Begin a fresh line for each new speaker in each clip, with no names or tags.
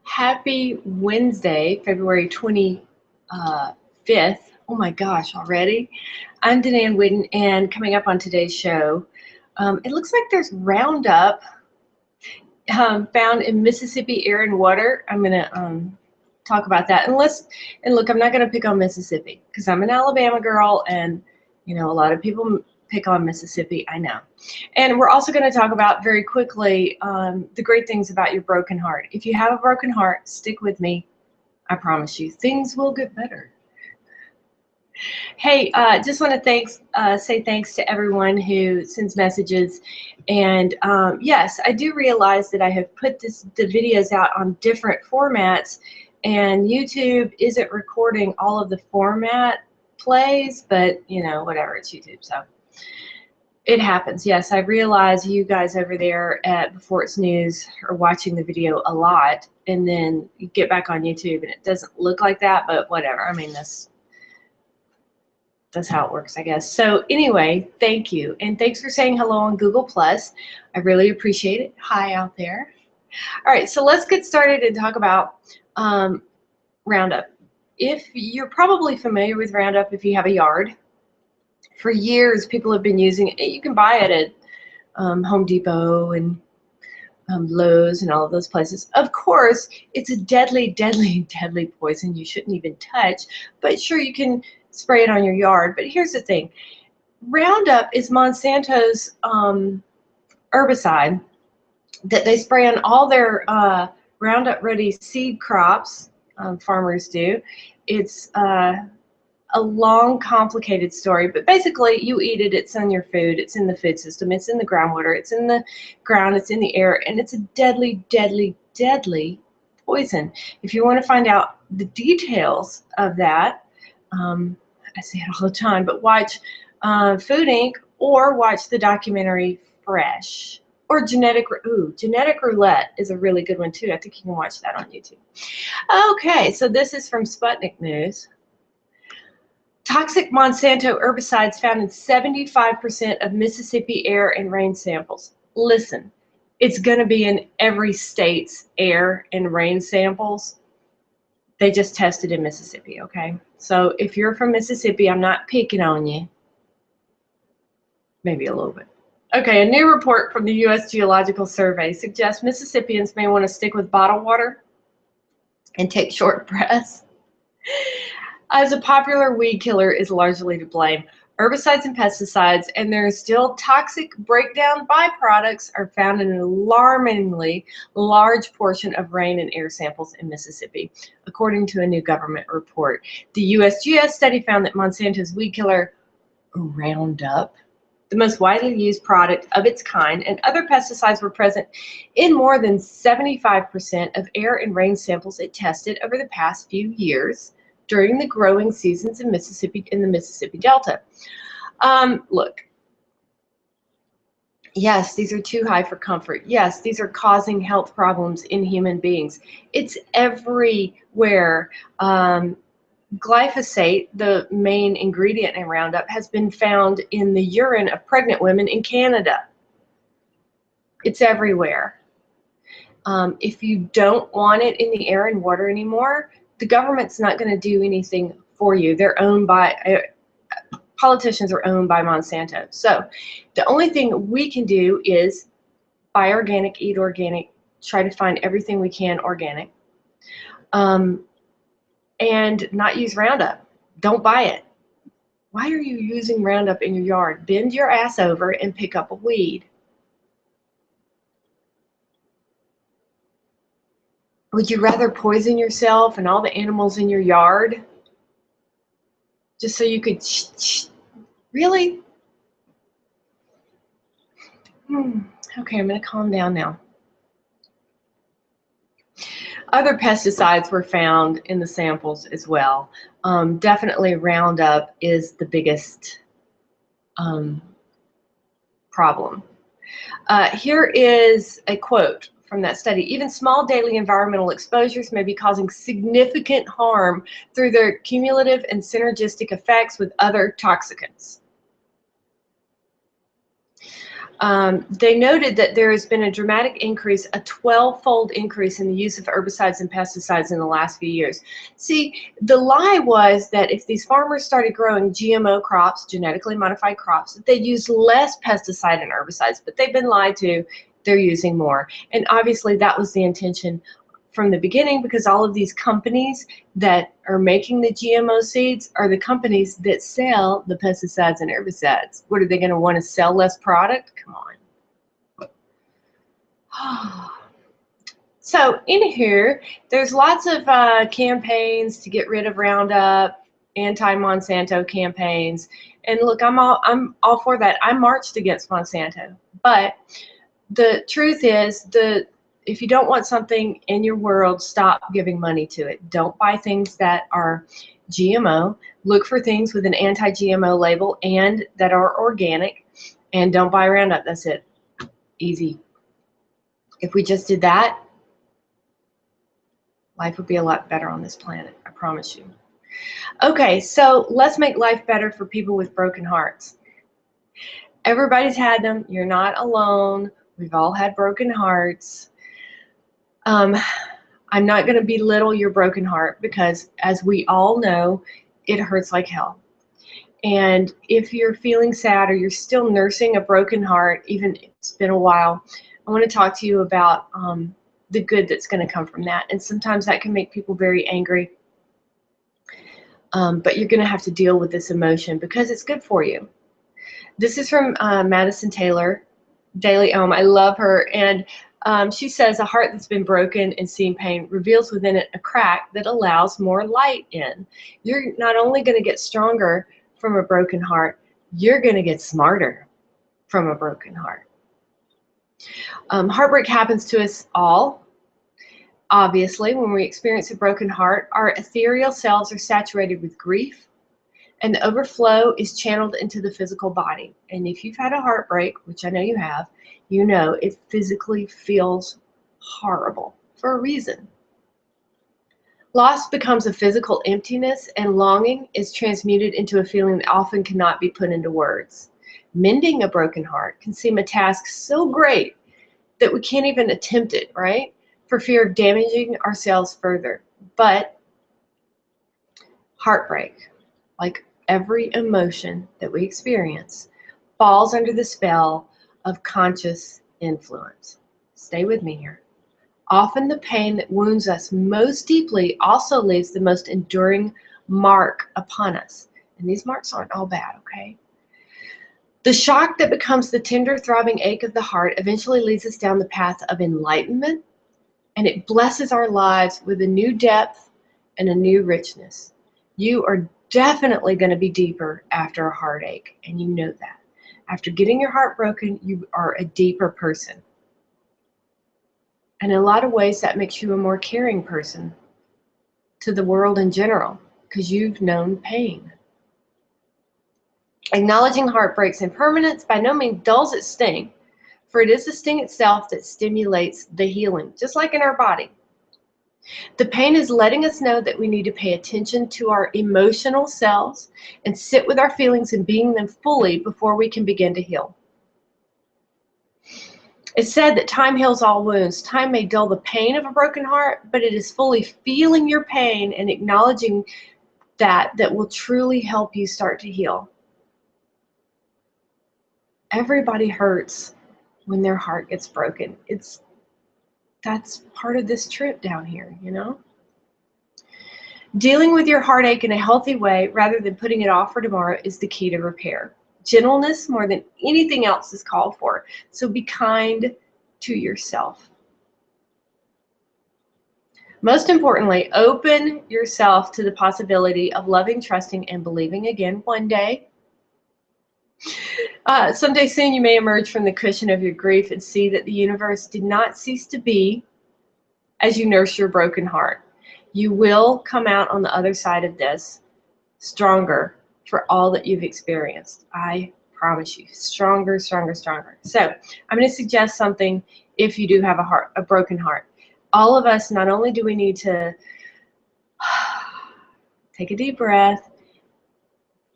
Happy Wednesday, February 25th. Oh my gosh, already? I'm Denan Whitten, and coming up on today's show, it looks like there's Roundup found in Mississippi air and water. I'm going to talk about that. And look, I'm not going to pick on Mississippi because I'm an Alabama girl, and a lot of people pick on Mississippi, I know. And we're also going to talk about very quickly the great things about your broken heart. If you have a broken heart, stick with me. I promise you, things will get better. Hey, just want to say thanks to everyone who sends messages. And yes, I do realize that I have put the videos out on different formats, and YouTube isn't recording all of the format plays, but whatever, it's YouTube, so it happens. Yes, I realize you guys over there at Before It's News are watching the video a lot, and then you get back on YouTube and it doesn't look like that, but whatever. I mean, that's how it works, I guess. So anyway, thank you, and thanks for saying hello on Google+. I really appreciate it. Hi out there. All right, so let's get started and talk about Roundup. If you're probably familiar with Roundup if you have a yard. For years, people have been using it. You can buy it at Home Depot and Lowe's and all of those places. Of course, it's a deadly, deadly, deadly poison you shouldn't even touch, but sure, you can spray it on your yard. But here's the thing. Roundup is Monsanto's herbicide that they spray on all their Roundup Ready seed crops. Farmers do. It's a long, complicated story, but basically you eat it, it's in your food, it's in the food system, it's in the groundwater, it's in the ground, it's in the air, and it's a deadly, deadly, deadly poison. If you want to find out the details of that, I say it all the time, but watch Food Inc. or watch the documentary Fresh. Or Genetic Roulette is a really good one too. I think you can watch that on YouTube. Okay, so this is from Sputnik News. Toxic Monsanto herbicides found in 75% of Mississippi air and rain samples. Listen, it's going to be in every state's air and rain samples. They just tested in Mississippi, okay? So if you're from Mississippi, I'm not picking on you. Maybe a little bit. Okay, a new report from the U.S. Geological Survey suggests Mississippians may want to stick with bottled water and take short breaths, as a popular weed killer is largely to blame. Herbicides and pesticides and their still toxic breakdown byproducts are found in an alarmingly large portion of rain and air samples in Mississippi, according to a new government report. The USGS study found that Monsanto's weed killer, Roundup, the most widely used product of its kind, and other pesticides were present in more than 75% of air and rain samples it tested over the past few years during the growing seasons in the Mississippi Delta. Look, yes, these are too high for comfort. Yes, these are causing health problems in human beings. It's everywhere. Glyphosate, the main ingredient in Roundup, has been found in the urine of pregnant women in Canada. It's everywhere. If you don't want it in the air and water anymore, the government's not going to do anything for you. They're owned by, politicians are owned by Monsanto. So the only thing we can do is buy organic, eat organic, try to find everything we can organic. And not use Roundup. Don't buy it. Why are you using Roundup in your yard? Bend your ass over and pick up a weed. Would you rather poison yourself and all the animals in your yard just so you could really? Okay, I'm going to calm down now. Other pesticides were found in the samples as well. Definitely Roundup is the biggest problem. Here is a quote from that study. Even small daily environmental exposures may be causing significant harm through their cumulative and synergistic effects with other toxicants. They noted that there has been a dramatic increase, a 12-fold increase in the use of herbicides and pesticides in the last few years. See, the lie was that if these farmers started growing GMO crops, genetically modified crops, that they'd use less pesticide and herbicides, but they've been lied to. They're using more. And obviously that was the intention from the beginning, because all of these companies that are making the GMO seeds are the companies that sell the pesticides and herbicides. What, are they going to want to sell less product? Come on. So in here, there's lots of campaigns to get rid of Roundup, anti-Monsanto campaigns. And look, I'm all for that. I marched against Monsanto. But the truth is, if you don't want something in your world, stop giving money to it. Don't buy things that are GMO. Look for things with an anti-GMO label and that are organic. And don't buy Roundup. That's it. Easy. If we just did that, life would be a lot better on this planet. I promise you. Okay, so let's make life better for people with broken hearts. Everybody's had them. You're not alone. We've all had broken hearts. I'm not going to belittle your broken heart, because as we all know, it hurts like hell. And if you're feeling sad or you're still nursing a broken heart, even if it's been a while, I want to talk to you about the good that's going to come from that. And sometimes that can make people very angry. But you're going to have to deal with this emotion because it's good for you. This is from Madison Taylor, Daily Ohm. I love her. And she says, a heart that's been broken and seeing pain reveals within it a crack that allows more light in. You're not only going to get stronger from a broken heart, you're going to get smarter from a broken heart. Heartbreak happens to us all. Obviously, when we experience a broken heart, our ethereal selves are saturated with grief, and the overflow is channeled into the physical body. And if you've had a heartbreak, which I know you have, you know it physically feels horrible for a reason. Loss becomes a physical emptiness, and longing is transmuted into a feeling that often cannot be put into words. Mending a broken heart can seem a task so great that we can't even attempt it, right? For fear of damaging ourselves further. But heartbreak, like every emotion that we experience, falls under the spell of conscious influence. Stay with me here. Often the pain that wounds us most deeply also leaves the most enduring mark upon us. And these marks aren't all bad, okay? The shock that becomes the tender, throbbing ache of the heart eventually leads us down the path of enlightenment, and it blesses our lives with a new depth and a new richness. You are definitely going to be deeper after a heartache, and you know that. After getting your heart broken, you are a deeper person. And in a lot of ways, that makes you a more caring person to the world in general, because you've known pain. Acknowledging heartbreak's impermanence by no means dulls its sting, for it is the sting itself that stimulates the healing, just like in our body. The pain is letting us know that we need to pay attention to our emotional selves and sit with our feelings and being them fully before we can begin to heal. It's said that time heals all wounds. Time may dull the pain of a broken heart, but it is fully feeling your pain and acknowledging that will truly help you start to heal. Everybody hurts when their heart gets broken. That's part of this trip down here, you know? Dealing with your heartache in a healthy way rather than putting it off for tomorrow is the key to repair. Gentleness more than anything else is called for. So be kind to yourself. Most importantly, open yourself to the possibility of loving, trusting, and believing again one day. Someday soon you may emerge from the cushion of your grief and see that the universe did not cease to be as you nurse your broken heart. You will come out on the other side of this stronger for all that you've experienced. I promise you, stronger, stronger, stronger. So I'm going to suggest something if you do have a broken heart. All of us, not only do we need to take a deep breath,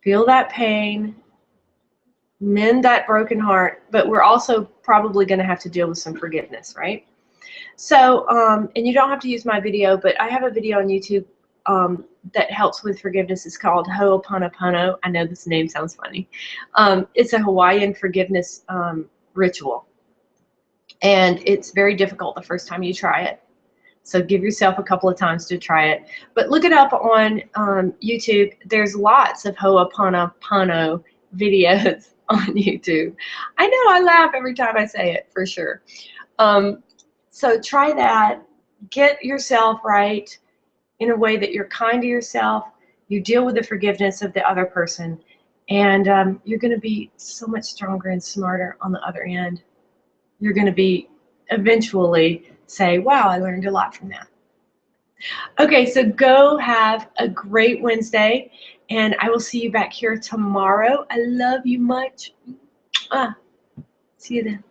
feel that pain, mend that broken heart, but we're also probably going to have to deal with some forgiveness, right? So, and you don't have to use my video, but I have a video on YouTube that helps with forgiveness. It's called Ho'oponopono. I know this name sounds funny. It's a Hawaiian forgiveness ritual, and it's very difficult the first time you try it. So give yourself a couple of times to try it. But look it up on YouTube. There's lots of Ho'oponopono videos on YouTube. I know, I laugh every time I say it, for sure. So try that. Get yourself right in a way that you're kind to yourself. You deal with the forgiveness of the other person, and you're going to be so much stronger and smarter on the other end. You're going to be eventually say, wow, I learned a lot from that. Okay, so go have a great Wednesday, and I will see you back here tomorrow. I love you much. See you then.